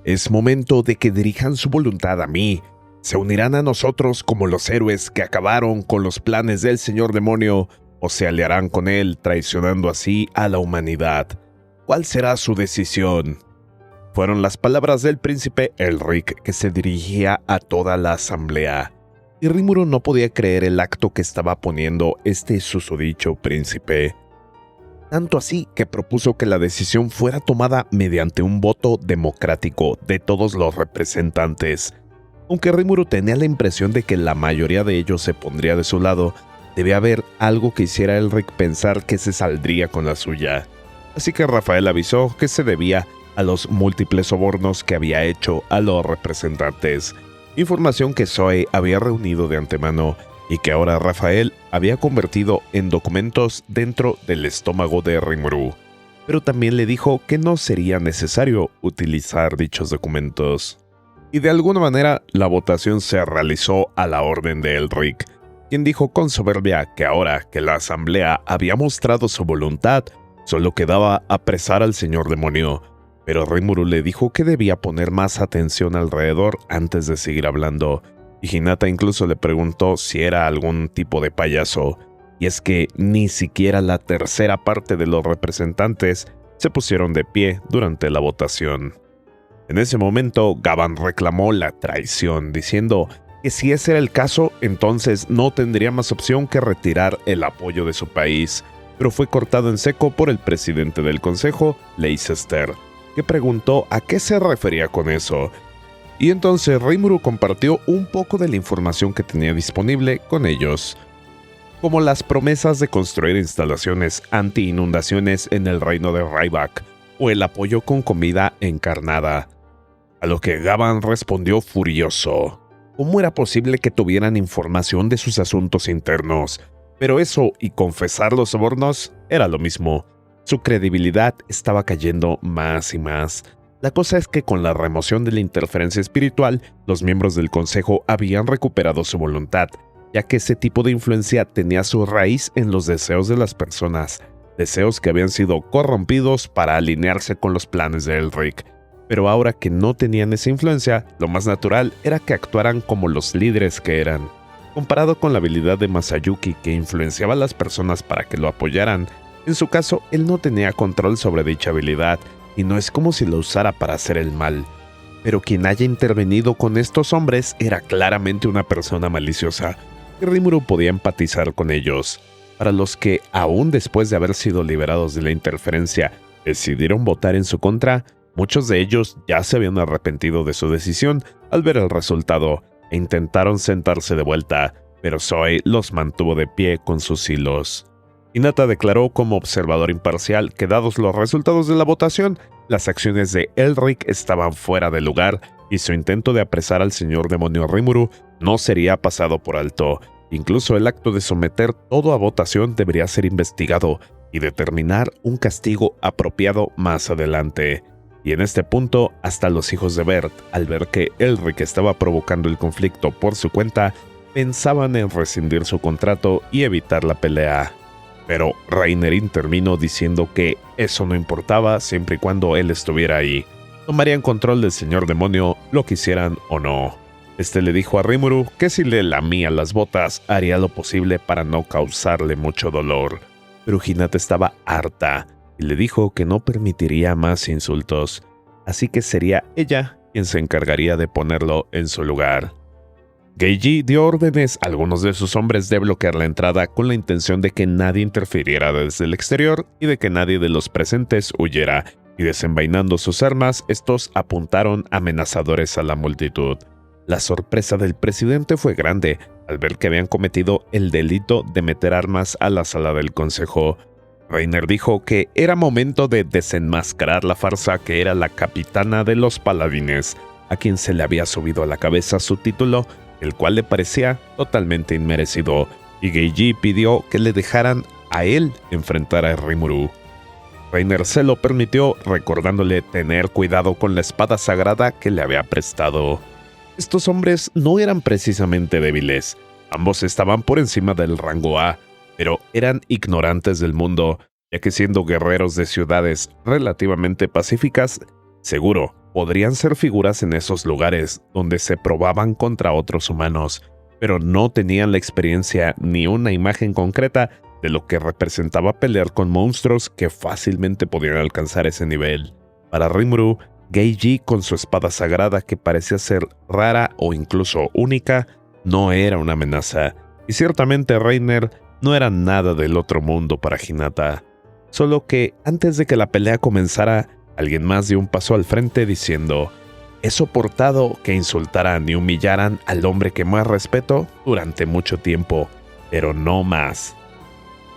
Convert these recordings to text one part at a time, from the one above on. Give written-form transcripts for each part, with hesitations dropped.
Es momento de que dirijan su voluntad a mí. ¿Se unirán a nosotros como los héroes que acabaron con los planes del señor demonio o se aliarán con él, traicionando así a la humanidad? ¿Cuál será su decisión? Fueron las palabras del príncipe Elric que se dirigía a toda la asamblea, y Rimuru no podía creer el acto que estaba poniendo este susodicho príncipe. Tanto así que propuso que la decisión fuera tomada mediante un voto democrático de todos los representantes. Aunque Rimuru tenía la impresión de que la mayoría de ellos se pondría de su lado, debía haber algo que hiciera a Elric pensar que se saldría con la suya. Así que Rafael avisó que se debía a los múltiples sobornos que había hecho a los representantes, información que Zoe había reunido de antemano y que ahora Rafael había convertido en documentos dentro del estómago de Rimuru. Pero también le dijo que no sería necesario utilizar dichos documentos. Y de alguna manera la votación se realizó a la orden de Elric, quien dijo con soberbia que ahora que la asamblea había mostrado su voluntad, solo quedaba apresar al señor demonio. Pero Rimuru le dijo que debía poner más atención alrededor antes de seguir hablando, y Hinata incluso le preguntó si era algún tipo de payaso, y es que ni siquiera la tercera parte de los representantes se pusieron de pie durante la votación. En ese momento, Gavan reclamó la traición, diciendo que si ese era el caso, entonces no tendría más opción que retirar el apoyo de su país, pero fue cortado en seco por el presidente del consejo, Leicester, que preguntó a qué se refería con eso. Y entonces Rimuru compartió un poco de la información que tenía disponible con ellos, como las promesas de construir instalaciones anti-inundaciones en el reino de Ryback, o el apoyo con comida encarnada. A lo que Gavan respondió furioso. ¿Cómo era posible que tuvieran información de sus asuntos internos? Pero eso y confesar los sobornos era lo mismo. Su credibilidad estaba cayendo más y más. La cosa es que con la remoción de la interferencia espiritual, los miembros del consejo habían recuperado su voluntad, ya que ese tipo de influencia tenía su raíz en los deseos de las personas, deseos que habían sido corrompidos para alinearse con los planes de Elric. Pero ahora que no tenían esa influencia, lo más natural era que actuaran como los líderes que eran. Comparado con la habilidad de Masayuki, que influenciaba a las personas para que lo apoyaran, en su caso él no tenía control sobre dicha habilidad, y no es como si lo usara para hacer el mal. Pero quien haya intervenido con estos hombres era claramente una persona maliciosa, y Rimuru podía empatizar con ellos. Para los que, aún después de haber sido liberados de la interferencia, decidieron votar en su contra, muchos de ellos ya se habían arrepentido de su decisión al ver el resultado e intentaron sentarse de vuelta, pero Zoe los mantuvo de pie con sus hilos. Hinata declaró como observador imparcial que, dados los resultados de la votación, las acciones de Elric estaban fuera de lugar y su intento de apresar al señor demonio Rimuru no sería pasado por alto. Incluso el acto de someter todo a votación debería ser investigado y determinar un castigo apropiado más adelante. Y en este punto, hasta los hijos de Bert, al ver que Elric estaba provocando el conflicto por su cuenta, pensaban en rescindir su contrato y evitar la pelea. Pero Reiner intervino diciendo que eso no importaba siempre y cuando él estuviera ahí. Tomarían control del señor demonio, lo quisieran o no. Este le dijo a Rimuru que si le lamía las botas, haría lo posible para no causarle mucho dolor. Pero Hinata estaba harta y le dijo que no permitiría más insultos, así que sería ella quien se encargaría de ponerlo en su lugar. Geiji dio órdenes a algunos de sus hombres de bloquear la entrada con la intención de que nadie interfiriera desde el exterior y de que nadie de los presentes huyera, y desenvainando sus armas, estos apuntaron amenazadores a la multitud. La sorpresa del presidente fue grande al ver que habían cometido el delito de meter armas a la sala del consejo. Reiner dijo que era momento de desenmascarar la farsa que era la capitana de los paladines, a quien se le había subido a la cabeza su título, el cual le parecía totalmente inmerecido, y Geiji pidió que le dejaran a él enfrentar a Rimuru. Reiner se lo permitió, recordándole tener cuidado con la espada sagrada que le había prestado. Estos hombres no eran precisamente débiles, ambos estaban por encima del rango A, pero eran ignorantes del mundo, ya que siendo guerreros de ciudades relativamente pacíficas, Seguro, podrían ser figuras en esos lugares donde se probaban contra otros humanos, pero no tenían la experiencia ni una imagen concreta de lo que representaba pelear con monstruos que fácilmente podían alcanzar ese nivel. Para Rimuru, Geiji, con su espada sagrada que parecía ser rara o incluso única, no era una amenaza, y ciertamente Reiner no era nada del otro mundo para Hinata. Solo que antes de que la pelea comenzara, alguien más dio un paso al frente diciendo: «He soportado que insultaran y humillaran al hombre que más respeto durante mucho tiempo, pero no más».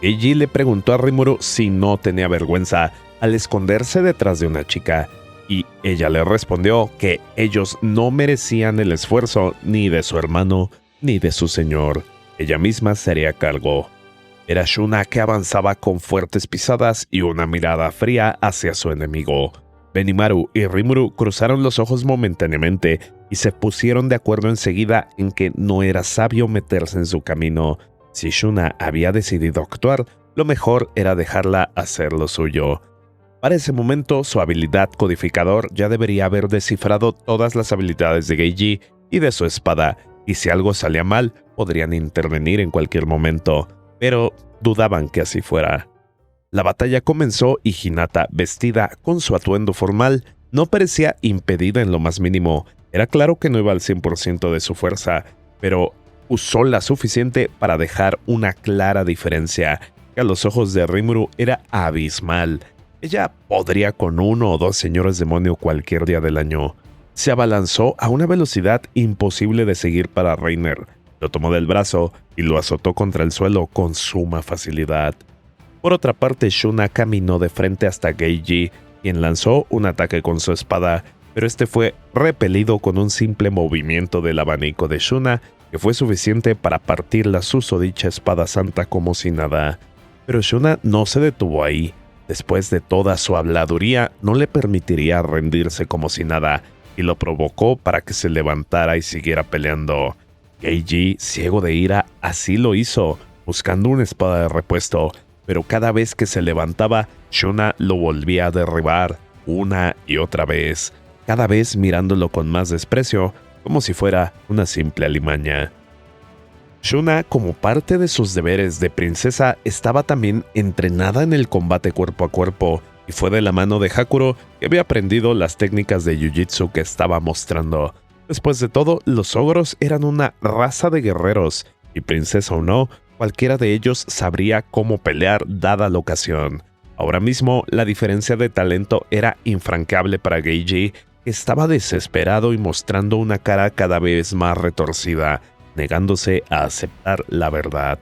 Geiji le preguntó a Rimuru si no tenía vergüenza al esconderse detrás de una chica, y ella le respondió que ellos no merecían el esfuerzo ni de su hermano ni de su señor. Ella misma se haría cargo. Era Shuna, que avanzaba con fuertes pisadas y una mirada fría hacia su enemigo. Benimaru y Rimuru cruzaron los ojos momentáneamente y se pusieron de acuerdo enseguida en que no era sabio meterse en su camino. Si Shuna había decidido actuar, lo mejor era dejarla hacer lo suyo. Para ese momento, su habilidad codificador ya debería haber descifrado todas las habilidades de Geiji y de su espada, y si algo salía mal, podrían intervenir en cualquier momento, pero dudaban que así fuera. La batalla comenzó y Hinata, vestida con su atuendo formal, no parecía impedida en lo más mínimo. Era claro que no iba al 100% de su fuerza, pero usó la suficiente para dejar una clara diferencia, que a los ojos de Rimuru era abismal. Ella podría con uno o dos señores demonio cualquier día del año. Se abalanzó a una velocidad imposible de seguir para Reiner. Lo tomó del brazo y lo azotó contra el suelo con suma facilidad. Por otra parte, Shuna caminó de frente hasta Geiji, quien lanzó un ataque con su espada, pero este fue repelido con un simple movimiento del abanico de Shuna, que fue suficiente para partir la susodicha espada santa como si nada. Pero Shuna no se detuvo ahí. Después de toda su habladuría, no le permitiría rendirse como si nada, y lo provocó para que se levantara y siguiera peleando. Geiji, ciego de ira, así lo hizo, buscando una espada de repuesto, pero cada vez que se levantaba, Shuna lo volvía a derribar, una y otra vez, cada vez mirándolo con más desprecio, como si fuera una simple alimaña. Shuna, como parte de sus deberes de princesa, estaba también entrenada en el combate cuerpo a cuerpo, y fue de la mano de Hakuro que había aprendido las técnicas de Jiu-Jitsu que estaba mostrando. Después de todo, los ogros eran una raza de guerreros, y princesa o no, cualquiera de ellos sabría cómo pelear dada la ocasión. Ahora mismo, la diferencia de talento era infranqueable para Geiji, que estaba desesperado y mostrando una cara cada vez más retorcida, negándose a aceptar la verdad,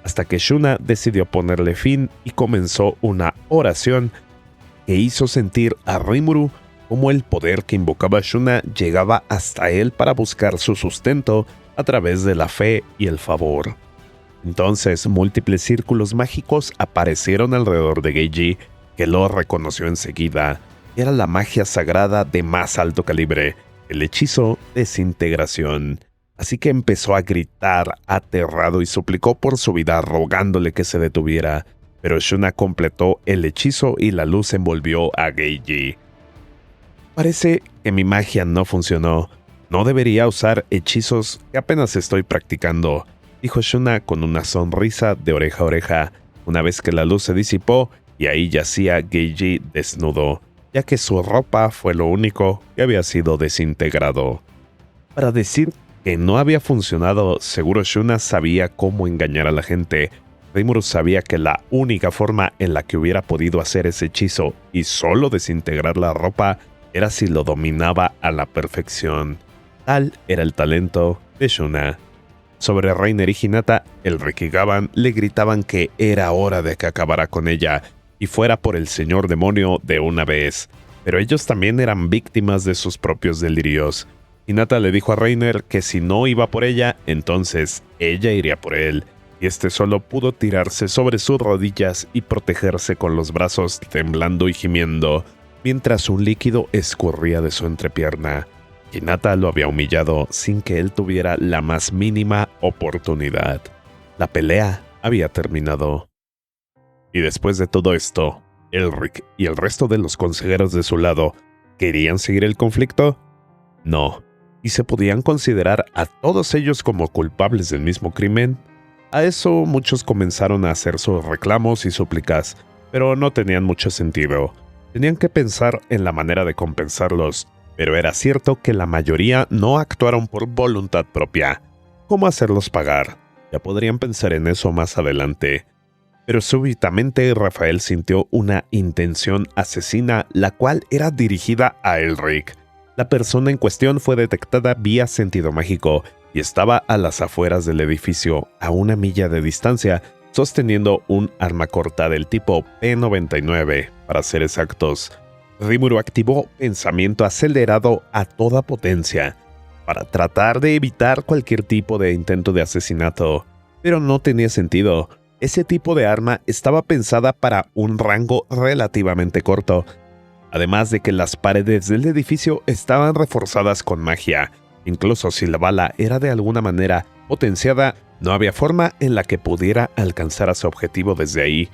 hasta que Shuna decidió ponerle fin y comenzó una oración que hizo sentir a Rimuru como el poder que invocaba Shuna llegaba hasta él para buscar su sustento a través de la fe y el favor. Entonces, múltiples círculos mágicos aparecieron alrededor de Geiji, que lo reconoció enseguida. Era la magia sagrada de más alto calibre, el hechizo Desintegración. Así que empezó a gritar aterrado y suplicó por su vida, rogándole que se detuviera. Pero Shuna completó el hechizo y la luz envolvió a Geiji. Parece que mi magia no funcionó. No debería usar hechizos que apenas estoy practicando, dijo Shuna con una sonrisa de oreja a oreja, una vez que la luz se disipó y ahí yacía Geiji desnudo, ya que su ropa fue lo único que había sido desintegrado. Para decir que no había funcionado, seguro Shuna sabía cómo engañar a la gente. Rimuru sabía que la única forma en la que hubiera podido hacer ese hechizo y solo desintegrar la ropa era si lo dominaba a la perfección. Tal era el talento de Shuna. Sobre Reiner y Hinata, el Rikigaban le gritaban que era hora de que acabara con ella y fuera por el señor demonio de una vez, pero ellos también eran víctimas de sus propios delirios. Hinata le dijo a Reiner que si no iba por ella, entonces ella iría por él, y este solo pudo tirarse sobre sus rodillas y protegerse con los brazos temblando y gimiendo, mientras un líquido escurría de su entrepierna. Hinata lo había humillado sin que él tuviera la más mínima oportunidad. La pelea había terminado. Y después de todo esto, Elric y el resto de los consejeros de su lado ¿Querían seguir el conflicto? No. ¿Y se podían considerar a todos ellos como culpables del mismo crimen? A eso muchos comenzaron a hacer sus reclamos y súplicas, pero no tenían mucho sentido. Tenían que pensar en la manera de compensarlos, pero era cierto que la mayoría no actuaron por voluntad propia. ¿Cómo hacerlos pagar? Ya podrían pensar en eso más adelante. Pero súbitamente Rafael sintió una intención asesina, la cual era dirigida a Elric. La persona en cuestión fue detectada vía sentido mágico y estaba a las afueras del edificio, a 1 milla de distancia, sosteniendo un arma corta del tipo P99, para ser exactos. Rimuru activó pensamiento acelerado a toda potencia, para tratar de evitar cualquier tipo de intento de asesinato. Pero no tenía sentido. Ese tipo de arma estaba pensada para un rango relativamente corto, además de que las paredes del edificio estaban reforzadas con magia. Incluso si la bala era de alguna manera potenciada, no había forma en la que pudiera alcanzar a su objetivo desde ahí.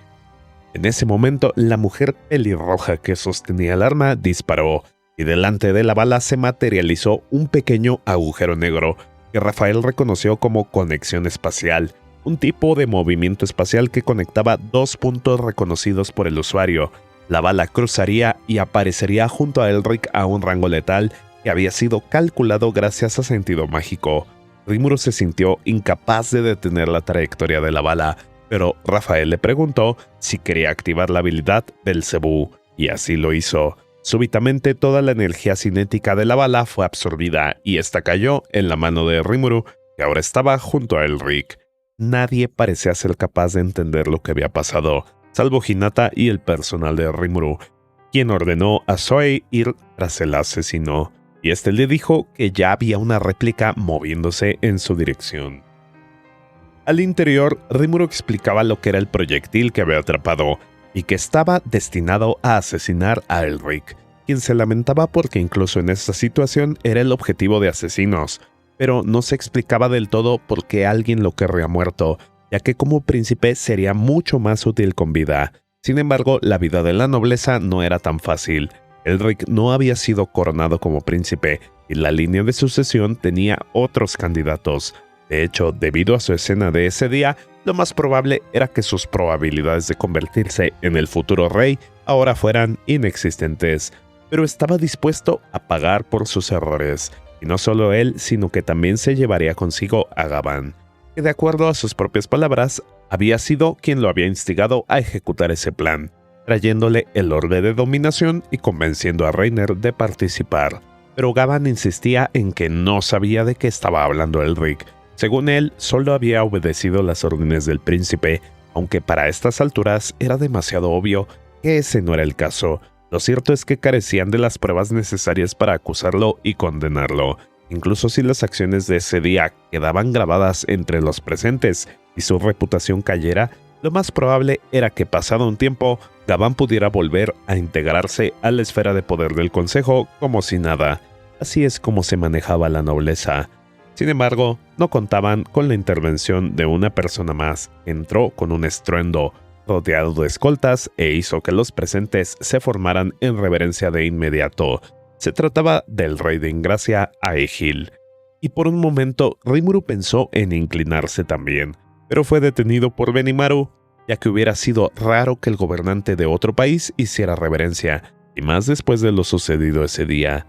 En ese momento, la mujer pelirroja que sostenía el arma disparó, y delante de la bala se materializó un pequeño agujero negro, que Rafael reconoció como conexión espacial, un tipo de movimiento espacial que conectaba 2 puntos reconocidos por el usuario. La bala cruzaría y aparecería junto a Elric a un rango letal que había sido calculado gracias a sentido mágico. Rimuru se sintió incapaz de detener la trayectoria de la bala, pero Rafael le preguntó si quería activar la habilidad Belcebú, y así lo hizo. Súbitamente toda la energía cinética de la bala fue absorbida y esta cayó en la mano de Rimuru, que ahora estaba junto a Elric. Nadie parecía ser capaz de entender lo que había pasado, salvo Hinata y el personal de Rimuru, quien ordenó a Zoe ir tras el asesino, y este le dijo que ya había una réplica moviéndose en su dirección. Al interior, Rimuru explicaba lo que era el proyectil que había atrapado, y que estaba destinado a asesinar a Elric, quien se lamentaba porque incluso en esta situación era el objetivo de asesinos, pero no se explicaba del todo por qué alguien lo querría muerto, ya que como príncipe sería mucho más útil con vida. Sin embargo, la vida de la nobleza no era tan fácil. Elric no había sido coronado como príncipe, y la línea de sucesión tenía otros candidatos. De hecho, debido a su escena de ese día, lo más probable era que sus probabilidades de convertirse en el futuro rey ahora fueran inexistentes, pero estaba dispuesto a pagar por sus errores, y no solo él, sino que también se llevaría consigo a Gaban, que de acuerdo a sus propias palabras, había sido quien lo había instigado a ejecutar ese plan, trayéndole el orbe de dominación y convenciendo a Reiner de participar. Pero Gaban insistía en que no sabía de qué estaba hablando Elric. Según él, solo había obedecido las órdenes del príncipe, aunque para estas alturas era demasiado obvio que ese no era el caso. Lo cierto es que carecían de las pruebas necesarias para acusarlo y condenarlo. Incluso si las acciones de ese día quedaban grabadas entre los presentes y su reputación cayera, lo más probable era que pasado un tiempo, Gaban pudiera volver a integrarse a la esfera de poder del consejo como si nada. Así es como se manejaba la nobleza. Sin embargo, no contaban con la intervención de una persona más. Entró con un estruendo, rodeado de escoltas, e hizo que los presentes se formaran en reverencia de inmediato. Se trataba del rey de Ingracia, Aegil. Y por un momento, Rimuru pensó en inclinarse también, pero fue detenido por Benimaru, ya que hubiera sido raro que el gobernante de otro país hiciera reverencia, y más después de lo sucedido ese día.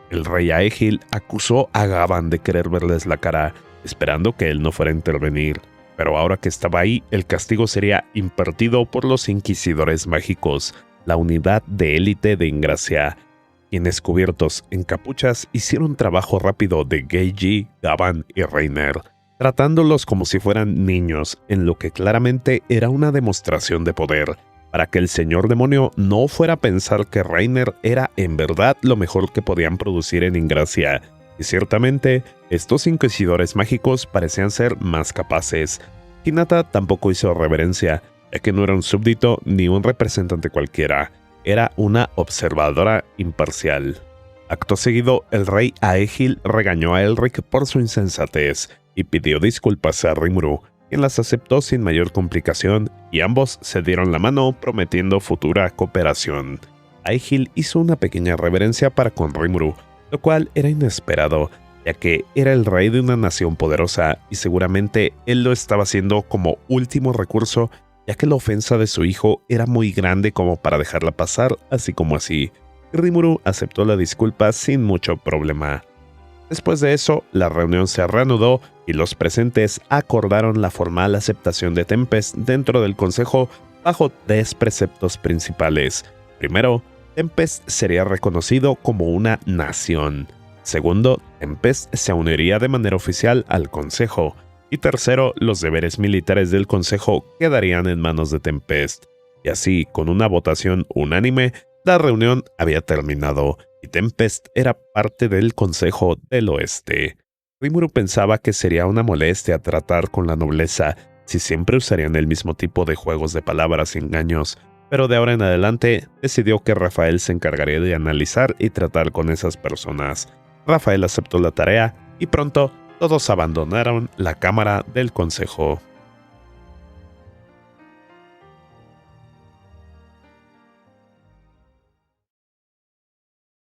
El rey Aegil acusó a Gaban de querer verles la cara, esperando que él no fuera a intervenir, pero ahora que estaba ahí, el castigo sería impartido por los inquisidores mágicos, la unidad de élite de Ingracia, quienes cubiertos en capuchas hicieron trabajo rápido de Geiji, Gaban y Reiner, tratándolos como si fueran niños, en lo que claramente era una demostración de poder, para que el señor demonio no fuera a pensar que Reiner era en verdad lo mejor que podían producir en Ingracia. Y ciertamente, estos inquisidores mágicos parecían ser más capaces. Hinata tampoco hizo reverencia, ya que no era un súbdito ni un representante cualquiera, era una observadora imparcial. Acto seguido, el rey Aegil regañó a Elric por su insensatez y pidió disculpas a Rimuru, quien las aceptó sin mayor complicación, y ambos se dieron la mano prometiendo futura cooperación. Aegil hizo una pequeña reverencia para con Rimuru, lo cual era inesperado, ya que era el rey de una nación poderosa y seguramente él lo estaba haciendo como último recurso, ya que la ofensa de su hijo era muy grande como para dejarla pasar así como así. Rimuru aceptó la disculpa sin mucho problema. Después de eso, la reunión se reanudó y los presentes acordaron la formal aceptación de Tempest dentro del consejo bajo 3 preceptos principales. Primero, Tempest sería reconocido como una nación. Segundo, Tempest se uniría de manera oficial al consejo. Y tercero, los deberes militares del consejo quedarían en manos de Tempest. Y así, con una votación unánime, la reunión había terminado y Tempest era parte del Consejo del Oeste. Rimuru pensaba que sería una molestia tratar con la nobleza si siempre usarían el mismo tipo de juegos de palabras y engaños, pero de ahora en adelante decidió que Rafael se encargaría de analizar y tratar con esas personas. Rafael aceptó la tarea y pronto todos abandonaron la cámara del consejo.